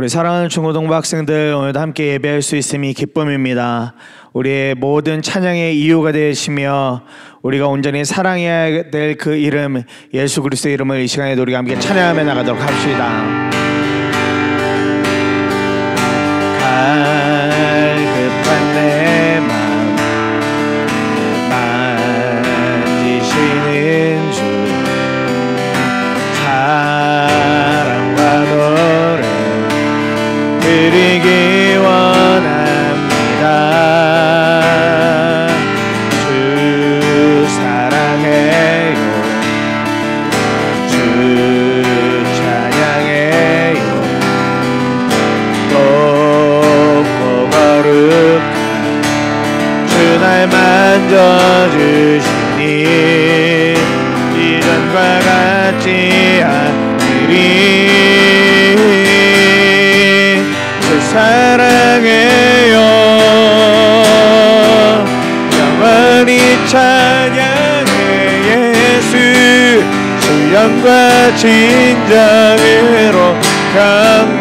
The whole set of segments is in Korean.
우리 사랑하는 중고등부 학생들, 오늘도 함께 예배할 수 있음이 기쁨입니다. 우리의 모든 찬양의 이유가 되시며 우리가 온전히 사랑해야 될 그 이름, 예수 그리스도의 이름을 이 시간에도 우리가 함께 찬양하며 나가도록 합시다. 갈급한 내 마음 만지시는 주, 사랑과 노래 드리기 원합니다. 주 사랑해요, 주 찬양해요. 높고 거룩한 주 날 만져주시니 이전과 같지 않으리. 사랑해요, 영원히 찬양해. 예수 신령과 진정으로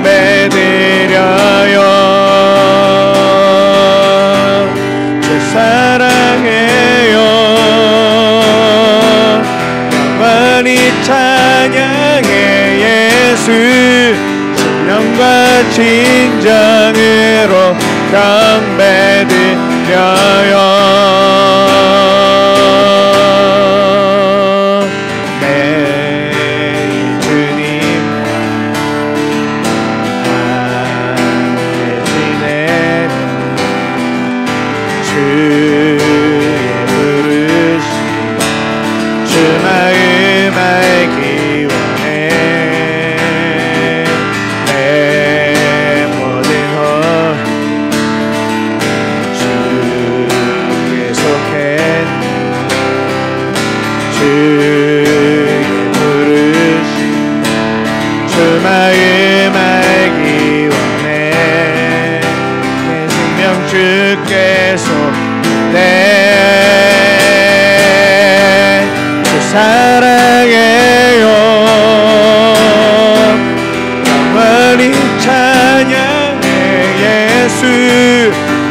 경배드려요. 주 사랑해요, 영원히 찬양해. 예수 신령과 진정으로 경배드려요. 매일 주님과 함께 지내는 주의 부르심 주 마음 알기 원해. 주의 부르심 주 마음 알기 원해. 내 생명 주께서 내 주 사랑해요, 영원히 찬양해. 예수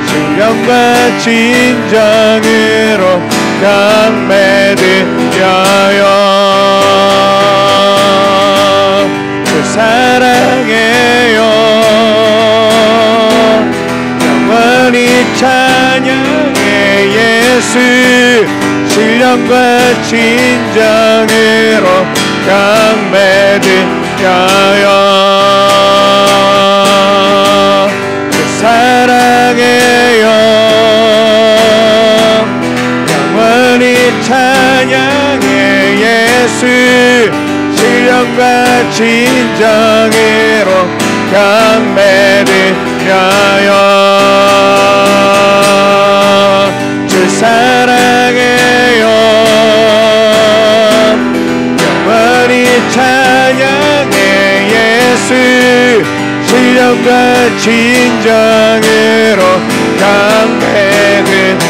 신령과 진정으로 경배드려요. 주 사랑해요, 영원히 찬양해. 예수 신령과 진정으로 경배드려요. 주 사랑해요, 영원히 찬양해. 예수 신령과 진정으로 경배드려요. 주 사랑해요, 영원히 찬양해. 예수 신령과 진정으로 경배드려요.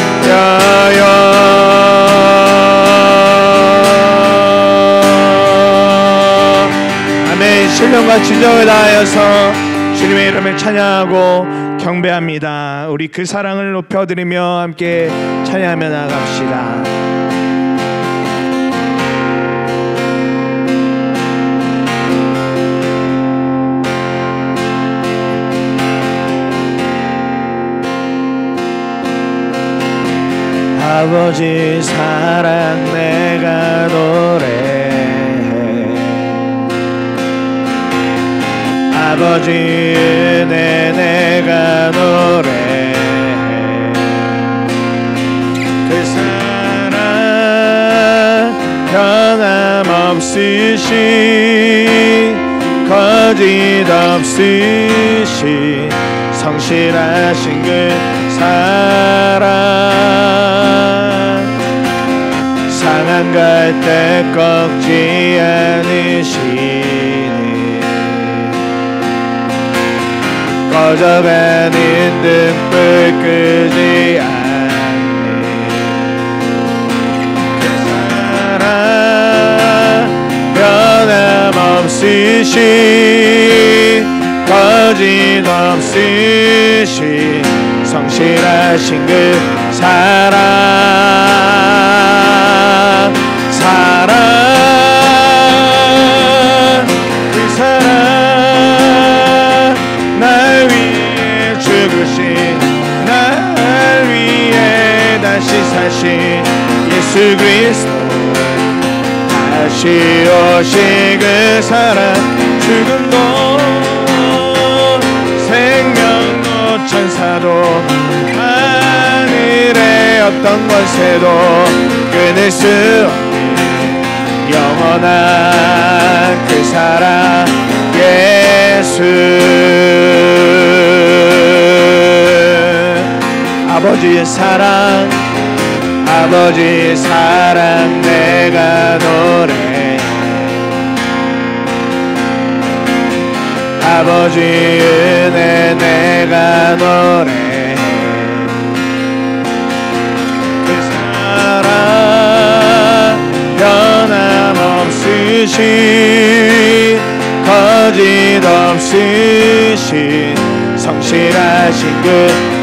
아멘. 신령과 진정을 다하여서 주님의 이름을 찬양하고 경배합니다. 우리 그 사랑을 높여드리며 함께 찬양하며 나아갑시다. 아버지 사랑 내가 노래해, 아버지 은혜 내가 노래해. 그 사랑 변함없으신 거짓 없으신 성실하신 그 사랑, 상한 갈 때 꺾지 않으시니 꺼져가는 등불 끄지 않네. 그 사랑 변함없으신 거짓 거짓없으신 성실하신 그 사랑 그 사랑 날 위해 죽으신 날 위해 다시 사신 예수 그리스도 다시 오신 그 사랑 죽음도 생명도 천사도 하늘의 어떤 권세도 끊을 수 없는 영원한 그 사랑 예수 아버지의 사랑 아버지의 사랑 내가 노래해 아버지의 은혜 내가 노래해 그 사랑 변함없으신 거짓없으신 성실하신 그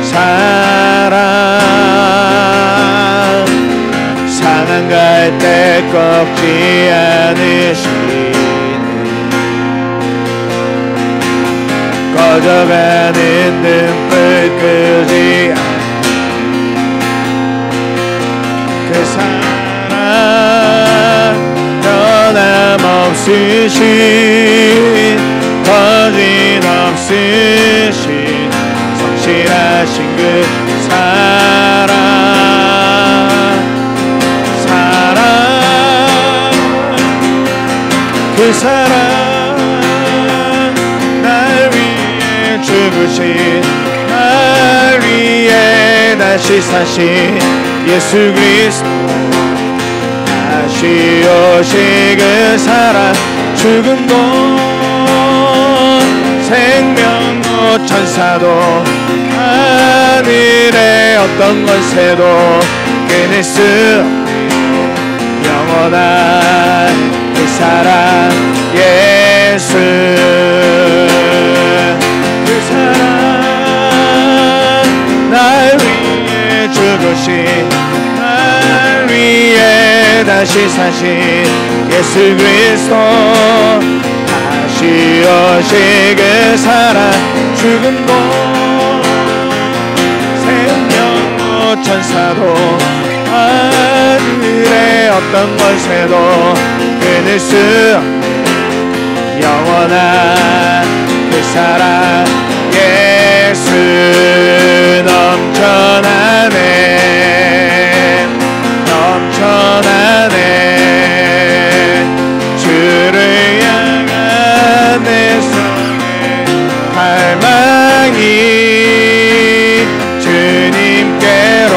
사랑 상한 갈대 꺾지 않으시는 꺼져가는 등불 끄지 않는 그 사랑 변함없으신 거짓없으신 성실하신 그 사랑 그 사랑 날 위해 죽으신 날 위해 다시 사신 예수 그리스도 다시 오신 그 사랑 죽음도 생명도 천사도 하늘의 어떤 권세도 끊을 수 없는 영원한 그 사랑 예수 그 사랑 날 위해 죽으신 날 위해 다시 사신 예수 그리스도 다시 오신 그 사랑 죽음도 생명도 천사도 하늘의 어떤 권세도 끊을 수 없는 영원한 그 사랑 예수 넘쳐나네 넘쳐나네 주를 향한 내 손에 갈망이 주님께로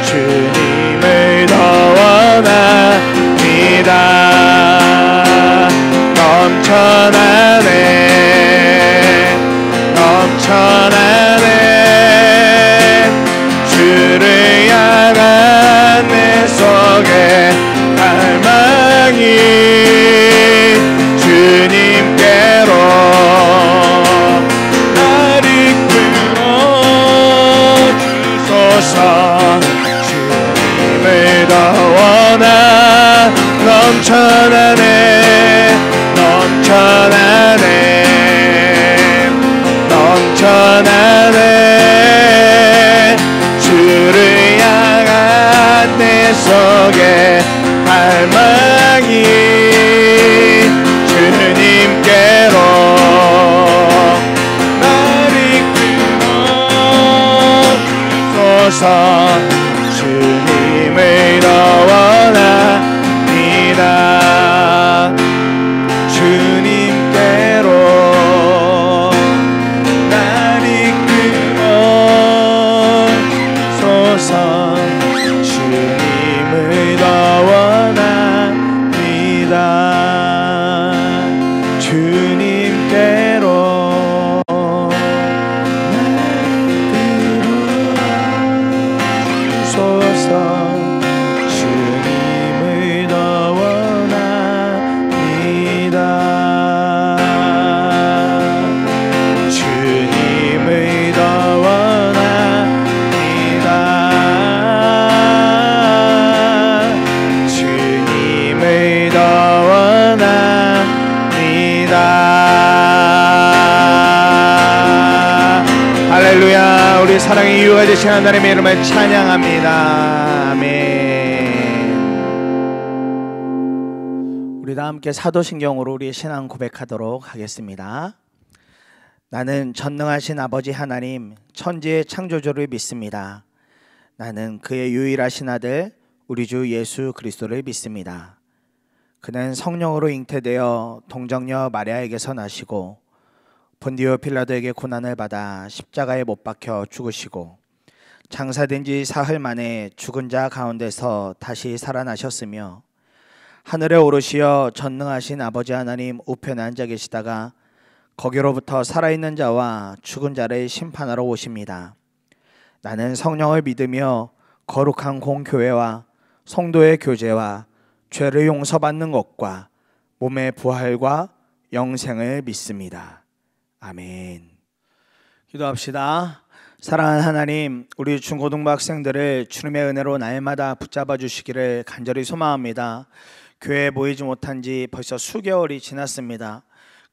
주님을 더 원합니다 넘쳐나네 넘쳐나네 주를 향한 내 속에 갈망이 주님께로 날 이끌어 주소서 주님을 더 원하 넘쳐나네 넘쳐나네 넘쳐나네 주를 향한 내 속에 갈망이 주님께로 날 이끌어 주소서 주님을 더 원합니다 주님께로 날 이끌어 소서 주님을 더 원합니다 주님께로 날 이끌어 사랑의 이유가 되신 하나님의 이름을 찬양합니다. 아멘. 우리 다 함께 사도신경으로 우리의 신앙 고백하도록 하겠습니다. 나는 전능하신 아버지 하나님 천지의 창조주를 믿습니다. 나는 그의 유일하신 아들 우리 주 예수 그리스도를 믿습니다. 그는 성령으로 잉태되어 동정녀 마리아에게서 나시고 본디오 빌라도에게 고난을 받아 십자가에 못 박혀 죽으시고 장사된 지 사흘 만에 죽은 자 가운데서 다시 살아나셨으며 하늘에 오르시어 전능하신 아버지 하나님 우편에 앉아 계시다가 거기로부터 살아있는 자와 죽은 자를 심판하러 오십니다. 나는 성령을 믿으며 거룩한 공교회와 성도의 교제와 죄를 용서받는 것과 몸의 부활과 영생을 믿습니다. 아멘. 기도합시다. 사랑하는 하나님, 우리 중고등부 학생들을 주님의 은혜로 날마다 붙잡아 주시기를 간절히 소망합니다. 교회에 모이지 못한 지 벌써 수개월이 지났습니다.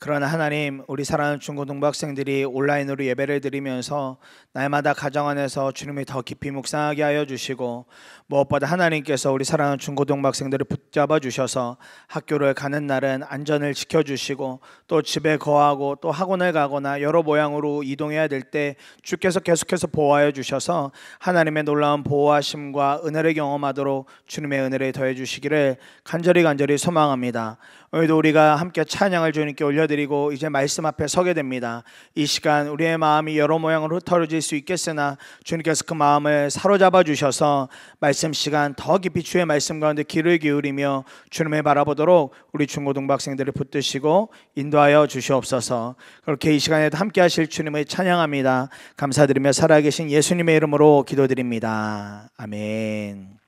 그러나 하나님, 우리 사랑하는 중고등부 학생들이 온라인으로 예배를 드리면서 날마다 가정 안에서 주님을 더 깊이 묵상하게 하여 주시고, 무엇보다 하나님께서 우리 사랑하는 중고등부 학생들을 붙잡아 주셔서 학교를 가는 날은 안전을 지켜주시고, 또 집에 거하고 또 학원을 가거나 여러 모양으로 이동해야 될 때 주께서 계속해서 보호하여 주셔서 하나님의 놀라운 보호하심과 은혜를 경험하도록 주님의 은혜를 더해 주시기를 간절히 소망합니다. 오늘도 우리가 함께 찬양을 주님께 올려드리고 이제 말씀 앞에 서게 됩니다. 이 시간 우리의 마음이 여러 모양으로 흩어질 수 있겠으나 주님께서 그 마음을 사로잡아 주셔서 말씀 시간 더 깊이 주의 말씀 가운데 귀를 기울이며 주님을 바라보도록 우리 중고등부 학생들을 붙드시고 인도하여 주시옵소서. 그렇게 이 시간에도 함께 하실 주님을 찬양합니다. 감사드리며 살아계신 예수님의 이름으로 기도드립니다. 아멘.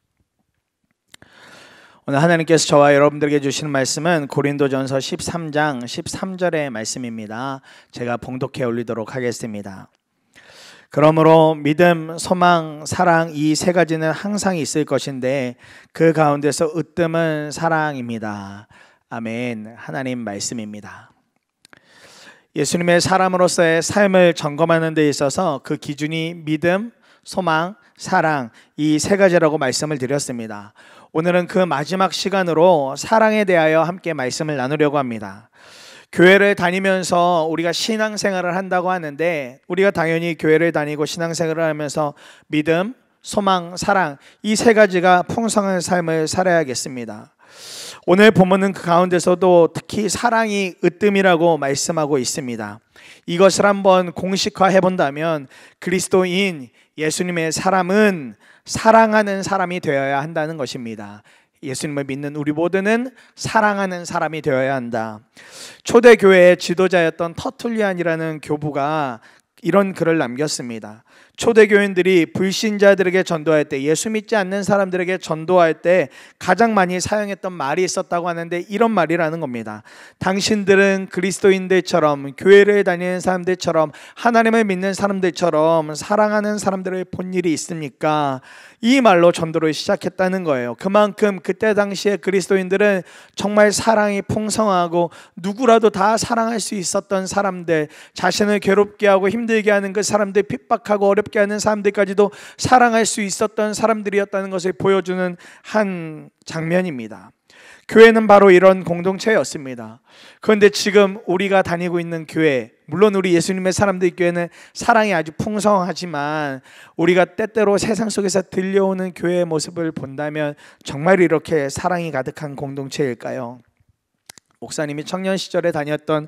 오늘 하나님께서 저와 여러분들에게 주시는 말씀은 고린도전서 13장 13절의 말씀입니다. 제가 봉독해 올리도록 하겠습니다. 그러므로 믿음, 소망, 사랑 이 세 가지는 항상 있을 것인데 그 가운데서 으뜸은 사랑입니다. 아멘. 하나님 말씀입니다. 예수님의 사람으로서의 삶을 점검하는 데 있어서 그 기준이 믿음, 소망, 사랑 이 세 가지라고 말씀을 드렸습니다. 오늘은 그 마지막 시간으로 사랑에 대하여 함께 말씀을 나누려고 합니다. 교회를 다니면서 우리가 신앙생활을 한다고 하는데 우리가 당연히 교회를 다니고 신앙생활을 하면서 믿음, 소망, 사랑 이 세 가지가 풍성한 삶을 살아야겠습니다. 오늘 본문은 그 가운데서도 특히 사랑이 으뜸이라고 말씀하고 있습니다. 이것을 한번 공식화해 본다면 그리스도인 예수님의 사람은 사랑하는 사람이 되어야 한다는 것입니다. 예수님을 믿는 우리 모두는 사랑하는 사람이 되어야 한다. 초대교회의 지도자였던 터툴리안이라는 교부가 이런 글을 남겼습니다. 초대교인들이 불신자들에게 전도할 때, 예수 믿지 않는 사람들에게 전도할 때 가장 많이 사용했던 말이 있었다고 하는데 이런 말이라는 겁니다. 당신들은 그리스도인들처럼, 교회를 다니는 사람들처럼, 하나님을 믿는 사람들처럼 사랑하는 사람들을 본 일이 있습니까? 이 말로 전도를 시작했다는 거예요. 그만큼 그때 당시에 그리스도인들은 정말 사랑이 풍성하고 누구라도 다 사랑할 수 있었던 사람들, 자신을 괴롭게 하고 힘들게 하는 그 사람들, 핍박하고 어렵게 하는 사람들까지도 사랑할 수 있었던 사람들이었다는 것을 보여주는 한 장면입니다. 교회는 바로 이런 공동체였습니다. 그런데 지금 우리가 다니고 있는 교회, 물론 우리 예수님의 사람들 교회는 사랑이 아주 풍성하지만 우리가 때때로 세상 속에서 들려오는 교회의 모습을 본다면 정말 이렇게 사랑이 가득한 공동체일까요? 목사님이 청년 시절에 다녔던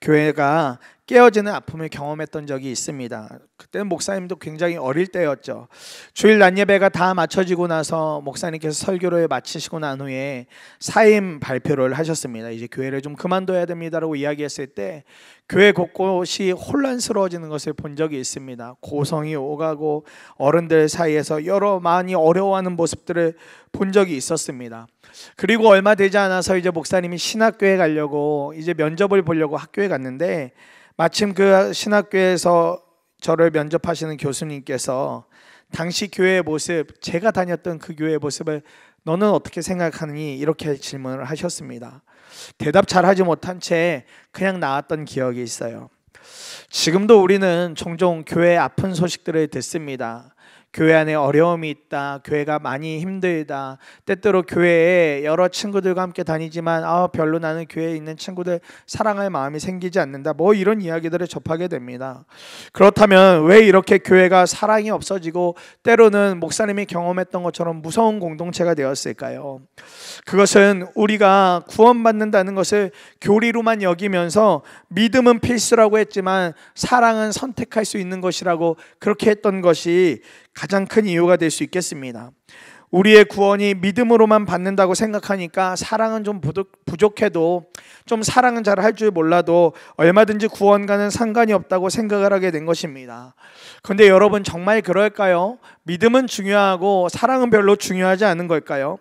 교회가 깨어지는 아픔을 경험했던 적이 있습니다. 그때는 목사님도 굉장히 어릴 때였죠. 주일 낮 예배가 다 마쳐지고 나서 목사님께서 설교를 마치시고 난 후에 사임 발표를 하셨습니다. 이제 교회를 좀 그만둬야 됩니다라고 이야기했을 때 교회 곳곳이 혼란스러워지는 것을 본 적이 있습니다. 고성이 오가고 어른들 사이에서 여러 많이 어려워하는 모습들을 본 적이 있었습니다. 그리고 얼마 되지 않아서 이제 목사님이 신학교에 가려고 이제 면접을 보려고 학교에 갔는데 마침 그 신학교에서 저를 면접하시는 교수님께서 당시 교회의 모습, 제가 다녔던 그 교회의 모습을 너는 어떻게 생각하니? 이렇게 질문을 하셨습니다. 대답 잘하지 못한 채 그냥 나왔던 기억이 있어요. 지금도 우리는 종종 교회 아픈 소식들을 듣습니다. 교회 안에 어려움이 있다, 교회가 많이 힘들다, 때때로 교회에 여러 친구들과 함께 다니지만 별로 나는 교회에 있는 친구들 사랑할 마음이 생기지 않는다, 뭐 이런 이야기들을 접하게 됩니다. 그렇다면 왜 이렇게 교회가 사랑이 없어지고 때로는 목사님이 경험했던 것처럼 무서운 공동체가 되었을까요? 그것은 우리가 구원받는다는 것을 교리로만 여기면서 믿음은 필수라고 했지만 사랑은 선택할 수 있는 것이라고 그렇게 했던 것이 가장 큰 이유가 될 수 있겠습니다. 우리의 구원이 믿음으로만 받는다고 생각하니까 사랑은 좀 부족해도, 좀 사랑은 잘 할 줄 몰라도 얼마든지 구원과는 상관이 없다고 생각을 하게 된 것입니다. 그런데 여러분, 정말 그럴까요? 믿음은 중요하고 사랑은 별로 중요하지 않은 걸까요?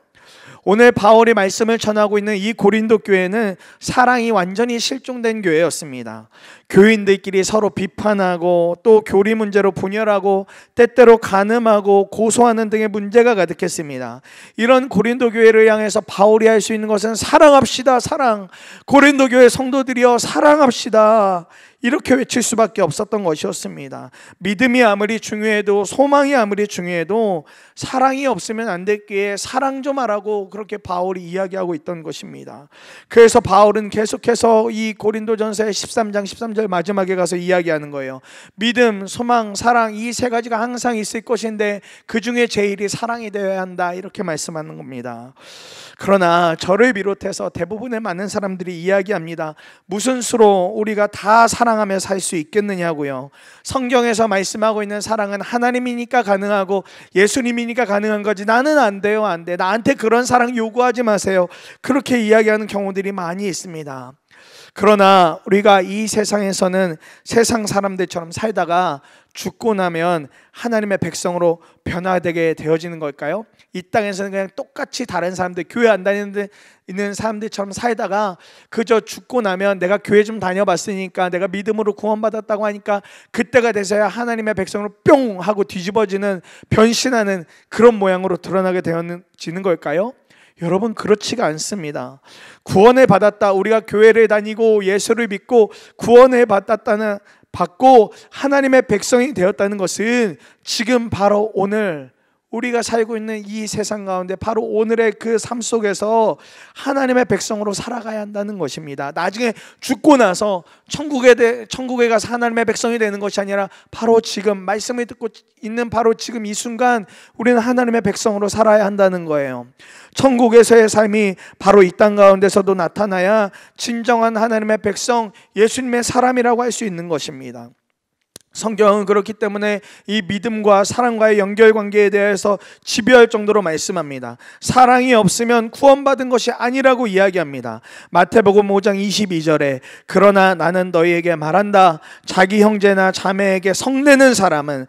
오늘 바울이 말씀을 전하고 있는 이 고린도 교회는 사랑이 완전히 실종된 교회였습니다. 교인들끼리 서로 비판하고 또 교리 문제로 분열하고 때때로 간음하고 고소하는 등의 문제가 가득했습니다. 이런 고린도 교회를 향해서 바울이 할 수 있는 것은 사랑합시다, 사랑. 고린도 교회 성도들이여 사랑합시다, 이렇게 외칠 수밖에 없었던 것이었습니다. 믿음이 아무리 중요해도, 소망이 아무리 중요해도 사랑이 없으면 안 됐기에 사랑 좀 하라고 그렇게 바울이 이야기하고 있던 것입니다. 그래서 바울은 계속해서 이 고린도전서의 13장 13절 마지막에 가서 이야기하는 거예요. 믿음, 소망, 사랑, 이 세 가지가 항상 있을 것인데 그 중에 제일이 사랑이 되어야 한다, 이렇게 말씀하는 겁니다. 그러나 저를 비롯해서 대부분의 많은 사람들이 이야기합니다. 무슨 수로 우리가 다 사랑하며 살 수 있겠느냐고요. 성경에서 말씀하고 있는 사랑은 하나님이니까 가능하고 예수님이니까 가능한 거지, 나는 안 돼요, 안 돼, 나한테 그런 사랑 요구하지 마세요, 그렇게 이야기하는 경우들이 많이 있습니다. 그러나 우리가 이 세상에서는 세상 사람들처럼 살다가 죽고 나면 하나님의 백성으로 변화되게 되어지는 걸까요? 이 땅에서는 그냥 똑같이 다른 사람들, 교회 안 다니는 있는 사람들처럼 살다가 그저 죽고 나면 내가 교회 좀 다녀봤으니까, 내가 믿음으로 구원받았다고 하니까 그때가 돼서야 하나님의 백성으로 뿅 하고 뒤집어지는, 변신하는 그런 모양으로 드러나게 되어지는 걸까요? 여러분, 그렇지가 않습니다. 구원을 받았다, 우리가 교회를 다니고 예수를 믿고 구원을 받고 하나님의 백성이 되었다는 것은 지금 바로 오늘 우리가 살고 있는 이 세상 가운데 바로 오늘의 그 삶 속에서 하나님의 백성으로 살아가야 한다는 것입니다. 나중에 죽고 나서 천국에 가서 하나님의 백성이 되는 것이 아니라 바로 지금 말씀을 듣고 있는 바로 지금 이 순간 우리는 하나님의 백성으로 살아야 한다는 거예요. 천국에서의 삶이 바로 이 땅 가운데서도 나타나야 진정한 하나님의 백성, 예수님의 사람이라고 할 수 있는 것입니다. 성경은 그렇기 때문에 이 믿음과 사랑과의 연결관계에 대해서 집요할 정도로 말씀합니다. 사랑이 없으면 구원받은 것이 아니라고 이야기합니다. 마태복음 5장 22절에 그러나 나는 너희에게 말한다, 자기 형제나 자매에게 성내는 사람은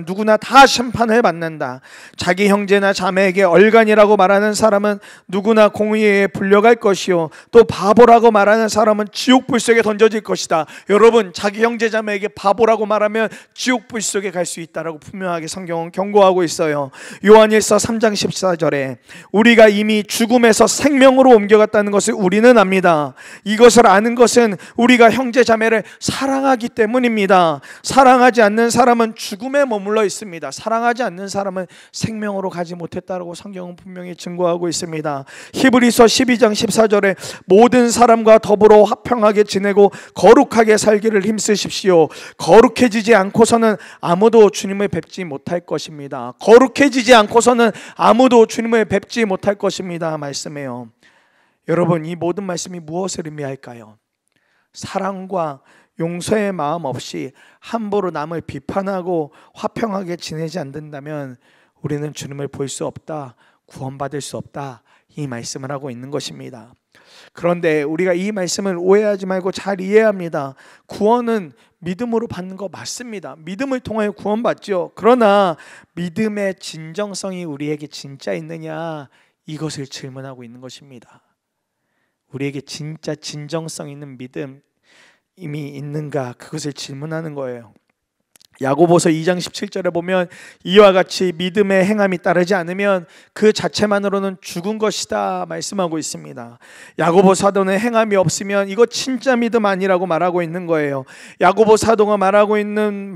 누구나 다 심판을 받는다. 자기 형제나 자매에게 얼간이라고 말하는 사람은 누구나 공의에 불려갈 것이요, 또 바보라고 말하는 사람은 지옥 불속에 던져질 것이다. 여러분, 자기 형제 자매에게 바보라고 말하면 지옥 불 속에 갈 수 있다라고 분명하게 성경은 경고하고 있어요. 요한일서 3장 14절에 우리가 이미 죽음에서 생명으로 옮겨갔다는 것을 우리는 압니다. 이것을 아는 것은 우리가 형제 자매를 사랑하기 때문입니다. 사랑하지 않는 사람은 죽음에 머물러 있습니다. 사랑하지 않는 사람은 생명으로 가지 못했다라고 성경은 분명히 증거하고 있습니다. 히브리서 12장 14절에 모든 사람과 더불어 화평하게 지내고 거룩하게 살기를 힘쓰십시오. 거룩해지지 않고서는 아무도 주님을 뵙지 못할 것입니다. 거룩해지지 않고서는 아무도 주님을 뵙지 못할 것입니다. 말씀해요. 여러분, 이 모든 말씀이 무엇을 의미할까요? 사랑과 용서의 마음 없이 함부로 남을 비판하고 화평하게 지내지 않는다면 우리는 주님을 볼 수 없다, 구원받을 수 없다, 이 말씀을 하고 있는 것입니다. 그런데 우리가 이 말씀을 오해하지 말고 잘 이해합니다. 구원은 믿음으로 받는 거 맞습니다. 믿음을 통하여 구원받죠. 그러나 믿음의 진정성이 우리에게 진짜 있느냐, 이것을 질문하고 있는 것입니다. 우리에게 진짜 진정성 있는 믿음이 있는가, 그것을 질문하는 거예요. 야고보서 2장 17절에 보면 이와 같이 믿음의 행함이 따르지 않으면 그 자체만으로는 죽은 것이다 말씀하고 있습니다. 야고보 사도는 행함이 없으면 이거 진짜 믿음 아니라고 말하고 있는 거예요. 야고보 사도가 말하고 있는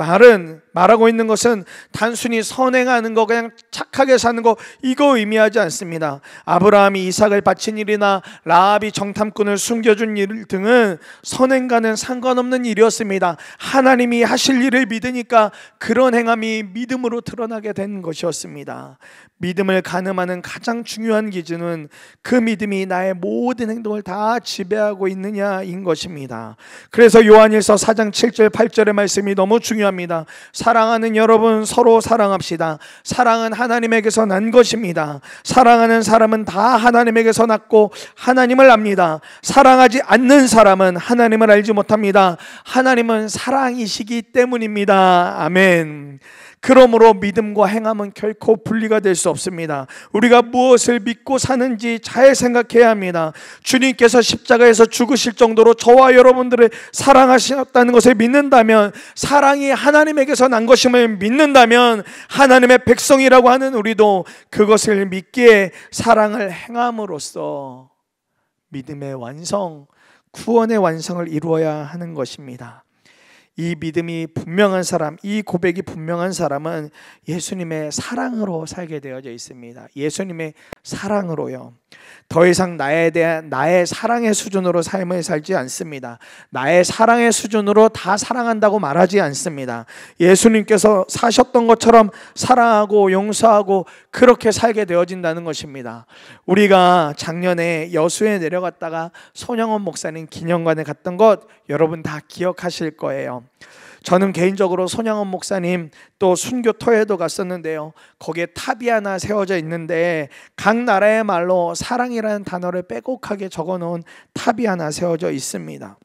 것은 단순히 선행하는 거, 그냥 착하게 사는 거, 이거 의미하지 않습니다. 아브라함이 이삭을 바친 일이나 라합이 정탐꾼을 숨겨준 일 등은 선행과는 상관없는 일이었습니다. 하나님이 하실 일을 믿으니까 그런 행함이 믿음으로 드러나게 된 것이었습니다. 믿음을 가늠하는 가장 중요한 기준은 그 믿음이 나의 모든 행동을 다 지배하고 있느냐인 것입니다. 그래서 요한일서 4장 7절 8절의 말씀이 너무 중요합니다. 사랑하는 여러분, 서로 사랑합시다. 사랑은 하나님에게서 난 것입니다. 사랑하는 사람은 다 하나님에게서 났고 하나님을 압니다. 사랑하지 않는 사람은 하나님을 알지 못합니다. 하나님은 사랑이시기 때문입니다. 아멘. 그러므로 믿음과 행함은 결코 분리가 될 수 없습니다. 우리가 무엇을 믿고 사는지 잘 생각해야 합니다. 주님께서 십자가에서 죽으실 정도로 저와 여러분들을 사랑하셨다는 것을 믿는다면, 사랑이 하나님에게서 난 것임을 믿는다면, 하나님의 백성이라고 하는 우리도 그것을 믿기에 사랑을 행함으로써 믿음의 완성, 구원의 완성을 이루어야 하는 것입니다. 이 믿음이 분명한 사람, 이 고백이 분명한 사람은 예수님의 사랑으로 살게 되어져 있습니다. 예수님의 사랑으로요. 더 이상 나의 사랑의 수준으로 삶을 살지 않습니다. 나의 사랑의 수준으로 다 사랑한다고 말하지 않습니다. 예수님께서 사셨던 것처럼 사랑하고 용서하고 그렇게 살게 되어진다는 것입니다. 우리가 작년에 여수에 내려갔다가 손영원 목사님 기념관에 갔던 것 여러분 다 기억하실 거예요. 저는 개인적으로 손영원 목사님 또 순교토에도 갔었는데요, 거기에 탑이 하나 세워져 있는데 각 나라의 말로 사랑이라는 단어를 빼곡하게 적어놓은 탑이 하나 세워져 있습니다.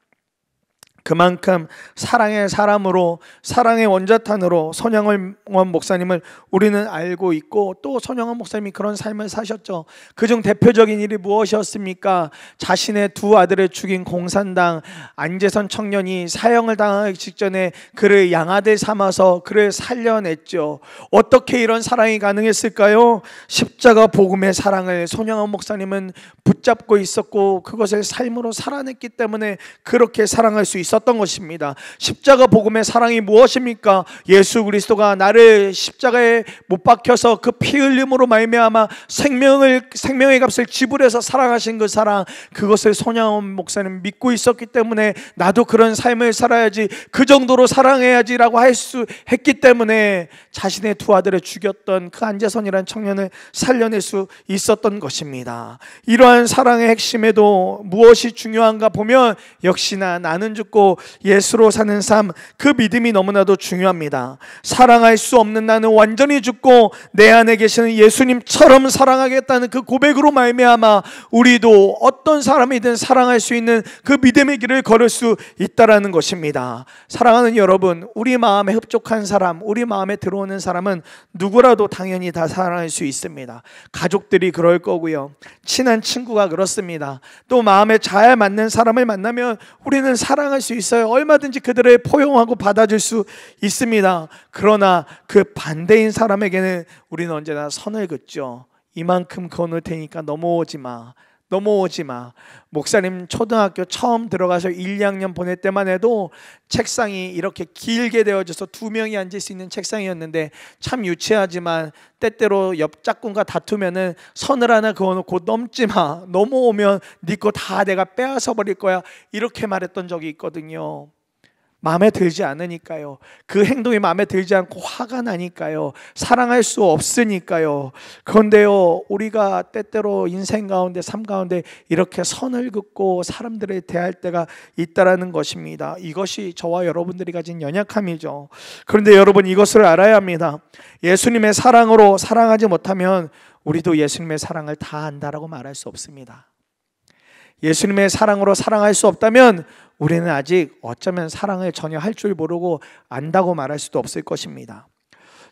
그만큼 사랑의 사람으로, 사랑의 원자탄으로 손영원 목사님을 우리는 알고 있고, 또 손영원 목사님이 그런 삶을 사셨죠. 그중 대표적인 일이 무엇이었습니까? 자신의 두 아들을 죽인 공산당 안재선 청년이 사형을 당하기 직전에 그를 양아들 삼아서 그를 살려냈죠. 어떻게 이런 사랑이 가능했을까요? 십자가 복음의 사랑을 손영원 목사님은 붙잡고 있었고 그것을 삶으로 살아냈기 때문에 그렇게 사랑할 수 있었던 것입니다. 십자가 복음의 사랑이 무엇입니까? 예수 그리스도가 나를 십자가에 못 박혀서 그 피 흘림으로 말미암아 생명의 값을 지불해서 사랑하신 그 사랑, 그것을 손영원 목사님 믿고 있었기 때문에 나도 그런 삶을 살아야지, 그 정도로 사랑해야지라고 했기 때문에 자신의 두 아들을 죽였던 그 안재선이라는 청년을 살려낼 수 있었던 것입니다. 이러한 사랑의 핵심에도 무엇이 중요한가 보면 역시나 나는 죽고 예수로 사는 삶, 그 믿음이 너무나도 중요합니다. 사랑할 수 없는 나는 완전히 죽고 내 안에 계시는 예수님처럼 사랑하겠다는 그 고백으로 말미암아 우리도 어떤 사람이든 사랑할 수 있는 그 믿음의 길을 걸을 수 있다라는 것입니다. 사랑하는 여러분, 우리 마음에 흡족한 사람, 우리 마음에 들어오는 사람은 누구라도 당연히 다 사랑할 수 있습니다. 가족들이 그럴 거고요, 친한 친구가 그렇습니다. 또 마음에 잘 맞는 사람을 만나면 우리는 사랑할 수 있어요. 얼마든지 그들을 포용하고 받아줄 수 있습니다. 그러나 그 반대인 사람에게는 우리는 언제나 선을 긋죠. 이만큼 거놓을 테니까 넘어오지 마. 목사님 초등학교 처음 들어가서 1, 2학년 보낼 때만 해도 책상이 이렇게 길게 되어져서 2명이 앉을 수 있는 책상이었는데, 참 유치하지만 때때로 옆 짝꿍과 다투면은 선을 하나 그어놓고 넘지 마, 넘어오면 네 거 다 내가 빼앗아 버릴 거야, 이렇게 말했던 적이 있거든요. 마음에 들지 않으니까요. 그 행동이 마음에 들지 않고 화가 나니까요. 사랑할 수 없으니까요. 그런데요, 우리가 때때로 인생 가운데, 삶 가운데 이렇게 선을 긋고 사람들을 대할 때가 있다라는 것입니다. 이것이 저와 여러분들이 가진 연약함이죠. 그런데 여러분, 이것을 알아야 합니다. 예수님의 사랑으로 사랑하지 못하면 우리도 예수님의 사랑을 다 안다라고 말할 수 없습니다. 예수님의 사랑으로 사랑할 수 없다면 우리는 아직 어쩌면 사랑을 전혀 할 줄 모르고 안다고 말할 수도 없을 것입니다.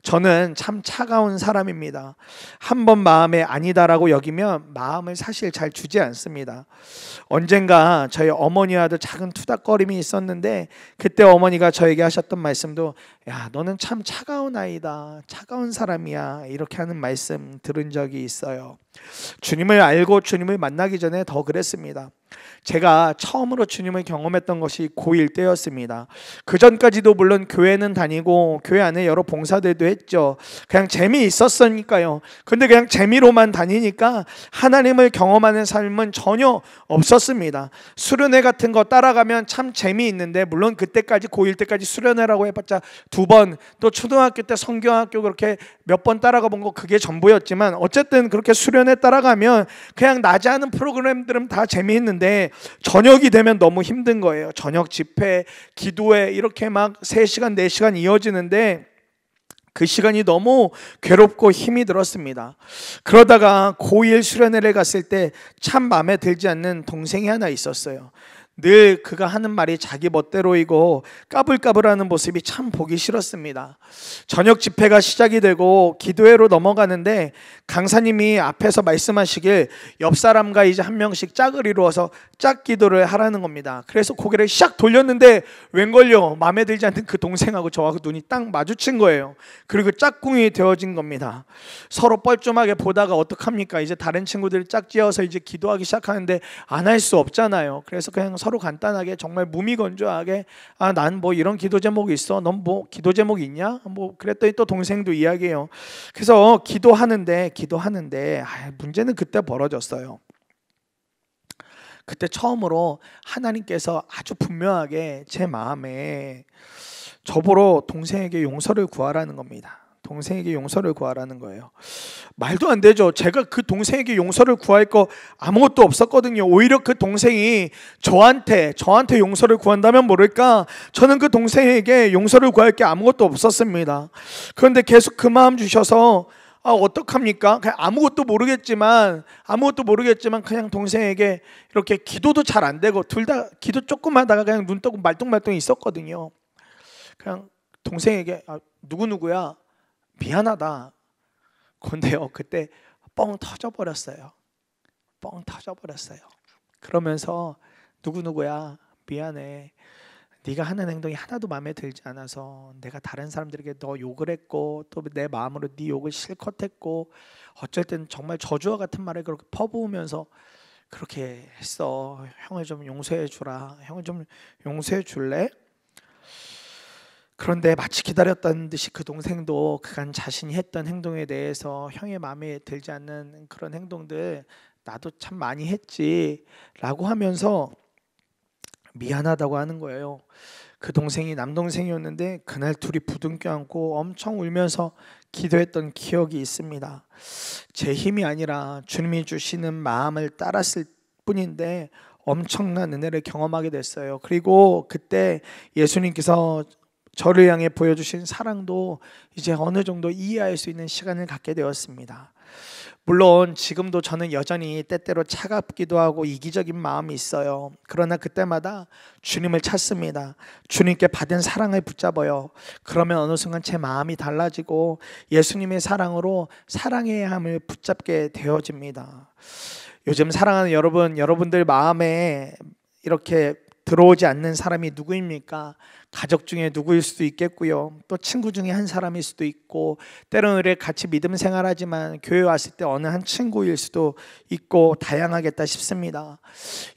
저는 참 차가운 사람입니다. 한번 마음에 아니다라고 여기면 마음을 사실 잘 주지 않습니다. 언젠가 저희 어머니와도 작은 투닥거림이 있었는데 그때 어머니가 저에게 하셨던 말씀도 야, 너는 참 차가운 아이다, 차가운 사람이야, 이렇게 하는 말씀 들은 적이 있어요. 주님을 알고 주님을 만나기 전에 더 그랬습니다. 제가 처음으로 주님을 경험했던 것이 고1 때였습니다. 그 전까지도 물론 교회는 다니고 교회 안에 여러 봉사들도 했죠. 그냥 재미있었으니까요. 근데 그냥 재미로만 다니니까 하나님을 경험하는 삶은 전혀 없었습니다. 수련회 같은 거 따라가면 참 재미있는데, 물론 그때까지 고1 때까지 수련회라고 해봤자 2번, 또 초등학교 때 성경학교 그렇게 몇 번 따라가 본 거 그게 전부였지만, 어쨌든 그렇게 수련회 따라가면 그냥 낮에 하는 프로그램들은 다 재미있는데 저녁이 되면 너무 힘든 거예요. 저녁 집회, 기도회 이렇게 막 3시간 4시간 이어지는데 그 시간이 너무 괴롭고 힘이 들었습니다. 그러다가 고1 수련회를 갔을 때 참 마음에 들지 않는 동생이 하나 있었어요. 늘 그가 하는 말이 자기 멋대로이고 까불까불하는 모습이 참 보기 싫었습니다. 저녁 집회가 시작이 되고 기도회로 넘어가는데 강사님이 앞에서 말씀하시길 옆 사람과 이제 한 명씩 짝을 이루어서 짝 기도를 하라는 겁니다. 그래서 고개를 샥 돌렸는데 웬걸요, 마음에 들지 않는 그 동생하고 저하고 눈이 딱 마주친 거예요. 그리고 짝꿍이 되어진 겁니다. 서로 뻘쭘하게 보다가 어떡합니까? 이제 다른 친구들 짝지어서 이제 기도하기 시작하는데 안 할 수 없잖아요. 그래서 그냥 서로 간단하게 정말 무미건조하게 난 뭐 이런 기도 제목이 있어, 넌 뭐 기도 제목이 있냐? 뭐 그랬더니 또 동생도 이야기해요. 그래서 기도하는데 문제는 그때 벌어졌어요. 그때 처음으로 하나님께서 아주 분명하게 제 마음에 저보러 동생에게 용서를 구하라는 겁니다. 동생에게 용서를 구하라는 거예요. 말도 안 되죠. 제가 그 동생에게 용서를 구할 거 아무것도 없었거든요. 오히려 그 동생이 저한테 용서를 구한다면 모를까, 저는 그 동생에게 용서를 구할 게 아무것도 없었습니다. 그런데 계속 그 마음 주셔서 어떡합니까? 그냥 아무것도 모르겠지만 그냥 동생에게 이렇게 기도도 잘 안 되고 둘 다 기도 조금 하다가 그냥 눈 뜨고 말똥말똥 있었거든요. 그냥 동생에게 누구누구야 미안하다. 근데요, 그때 뻥 터져버렸어요. 그러면서 누구누구야 미안해. 네가 하는 행동이 하나도 마음에 들지 않아서 내가 다른 사람들에게 너 욕을 했고 또 내 마음으로 네 욕을 실컷 했고 어쩔 땐 정말 저주와 같은 말을 그렇게 퍼부으면서 그렇게 했어. 형을 좀 용서해 주라. 형을 좀 용서해 줄래? 그런데 마치 기다렸다는 듯이 그 동생도 그간 자신이 했던 행동에 대해서 형의 마음에 들지 않는 그런 행동들 나도 참 많이 했지 라고 하면서 미안하다고 하는 거예요. 그 동생이 남동생이었는데 그날 둘이 부둥켜 안고 엄청 울면서 기도했던 기억이 있습니다. 제 힘이 아니라 주님이 주시는 마음을 따랐을 뿐인데 엄청난 은혜를 경험하게 됐어요. 그리고 그때 예수님께서 저를 향해 보여주신 사랑도 이제 어느 정도 이해할 수 있는 시간을 갖게 되었습니다. 물론 지금도 저는 여전히 때때로 차갑기도 하고 이기적인 마음이 있어요. 그러나 그때마다 주님을 찾습니다. 주님께 받은 사랑을 붙잡아요. 그러면 어느 순간 제 마음이 달라지고 예수님의 사랑으로 사랑해야 함을 붙잡게 되어집니다. 요즘 사랑하는 여러분들 마음에 이렇게 들어오지 않는 사람이 누구입니까? 가족 중에 누구일 수도 있겠고요. 또 친구 중에 한 사람일 수도 있고, 때로는 우리 같이 믿음 생활하지만 교회 왔을 때 어느 한 친구일 수도 있고 다양하겠다 싶습니다.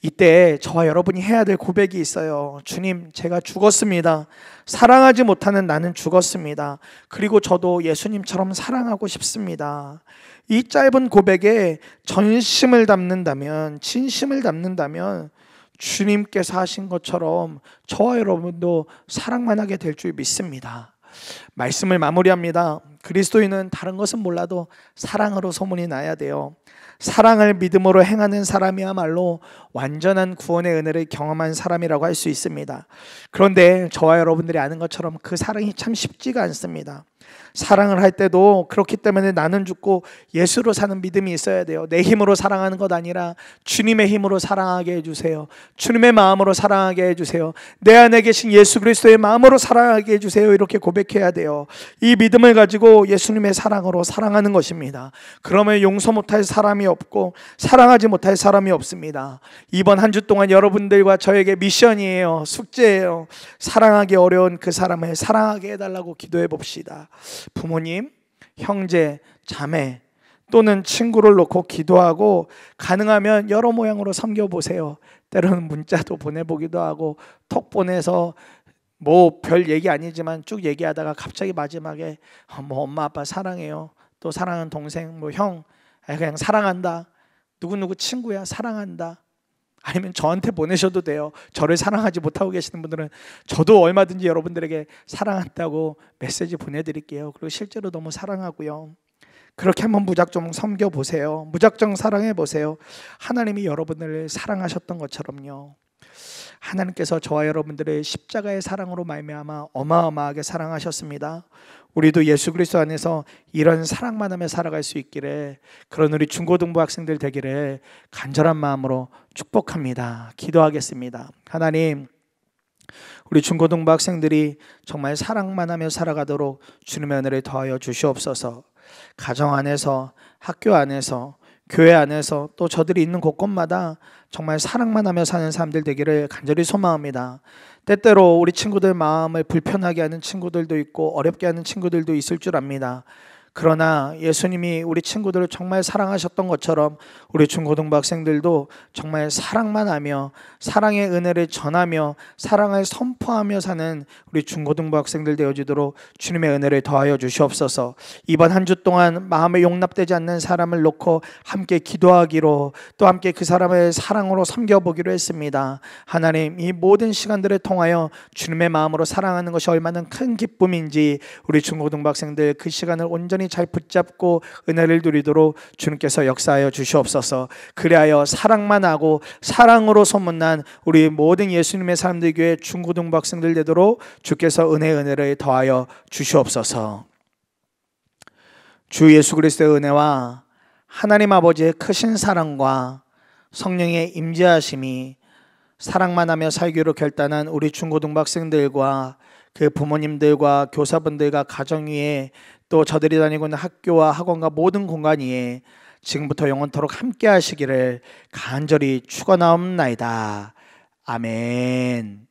이때 저와 여러분이 해야 될 고백이 있어요. 주님, 제가 죽었습니다. 사랑하지 못하는 나는 죽었습니다. 그리고 저도 예수님처럼 사랑하고 싶습니다. 이 짧은 고백에 전심을 담는다면, 진심을 담는다면 주님께서 하신 것처럼 저와 여러분도 사랑만 하게 될 줄 믿습니다. 말씀을 마무리합니다. 그리스도인은 다른 것은 몰라도 사랑으로 소문이 나야 돼요. 사랑을 믿음으로 행하는 사람이야말로 완전한 구원의 은혜를 경험한 사람이라고 할 수 있습니다. 그런데 저와 여러분들이 아는 것처럼 그 사랑이 참 쉽지가 않습니다. 사랑을 할 때도 그렇기 때문에 나는 죽고 예수로 사는 믿음이 있어야 돼요. 내 힘으로 사랑하는 것 아니라 주님의 힘으로 사랑하게 해주세요. 주님의 마음으로 사랑하게 해주세요. 내 안에 계신 예수 그리스도의 마음으로 사랑하게 해주세요. 이렇게 고백해야 돼요. 이 믿음을 가지고 믿고 예수님의 사랑으로 사랑하는 것입니다. 그러면 용서 못할 사람이 없고 사랑하지 못할 사람이 없습니다. 이번 한 주 동안 여러분들과 저에게 미션이에요. 숙제예요. 사랑하기 어려운 그 사람을 사랑하게 해달라고 기도해 봅시다. 부모님, 형제, 자매 또는 친구를 놓고 기도하고 가능하면 여러 모양으로 섬겨보세요. 때로는 문자도 보내보기도 하고 톡 보내서 뭐 별 얘기 아니지만 쭉 얘기하다가 갑자기 마지막에 뭐 엄마 아빠 사랑해요, 또 사랑하는 동생 뭐 형 그냥 사랑한다, 누구누구 친구야 사랑한다, 아니면 저한테 보내셔도 돼요. 저를 사랑하지 못하고 계시는 분들은 저도 얼마든지 여러분들에게 사랑한다고 메시지 보내드릴게요. 그리고 실제로 너무 사랑하고요. 그렇게 한번 무작정 섬겨보세요. 무작정 사랑해보세요. 하나님이 여러분을 사랑하셨던 것처럼요, 하나님께서 저와 여러분들의 십자가의 사랑으로 말미암아 어마어마하게 사랑하셨습니다. 우리도 예수 그리스도 안에서 이런 사랑만 하며 살아갈 수 있기를, 그런 우리 중고등부 학생들 되기를 간절한 마음으로 축복합니다. 기도하겠습니다. 하나님, 우리 중고등부 학생들이 정말 사랑만 하며 살아가도록 주님의 은혜를 더하여 주시옵소서. 가정 안에서, 학교 안에서, 교회 안에서 또 저들이 있는 곳곳마다 정말 사랑만 하며 사는 사람들 되기를 간절히 소망합니다. 때때로 우리 친구들 마음을 불편하게 하는 친구들도 있고 어렵게 하는 친구들도 있을 줄 압니다. 그러나 예수님이 우리 친구들을 정말 사랑하셨던 것처럼 우리 중고등부 학생들도 정말 사랑만 하며 사랑의 은혜를 전하며 사랑을 선포하며 사는 우리 중고등부 학생들 되어지도록 주님의 은혜를 더하여 주시옵소서. 이번 한 주 동안 마음에 용납되지 않는 사람을 놓고 함께 기도하기로, 또 함께 그 사람을 사랑으로 섬겨보기로 했습니다. 하나님, 이 모든 시간들을 통하여 주님의 마음으로 사랑하는 것이 얼마나 큰 기쁨인지 우리 중고등부 학생들 그 시간을 온전히 잘 붙잡고 은혜를 누리도록 주님께서 역사하여 주시옵소서. 그리하여 사랑만 하고 사랑으로 소문난 우리 모든 예수님의 사람들 교회 중고등부 학생들 되도록 주께서 은혜를 더하여 주시옵소서. 주 예수 그리스도의 은혜와 하나님 아버지의 크신 사랑과 성령의 임재하심이 사랑만 하며 살기로 결단한 우리 중고등부 학생들과 그 부모님들과 교사분들과 가정 위에, 또 저들이 다니고 있는 학교와 학원과 모든 공간 위에 지금부터 영원토록 함께 하시기를 간절히 축원하옵나이다. 아멘.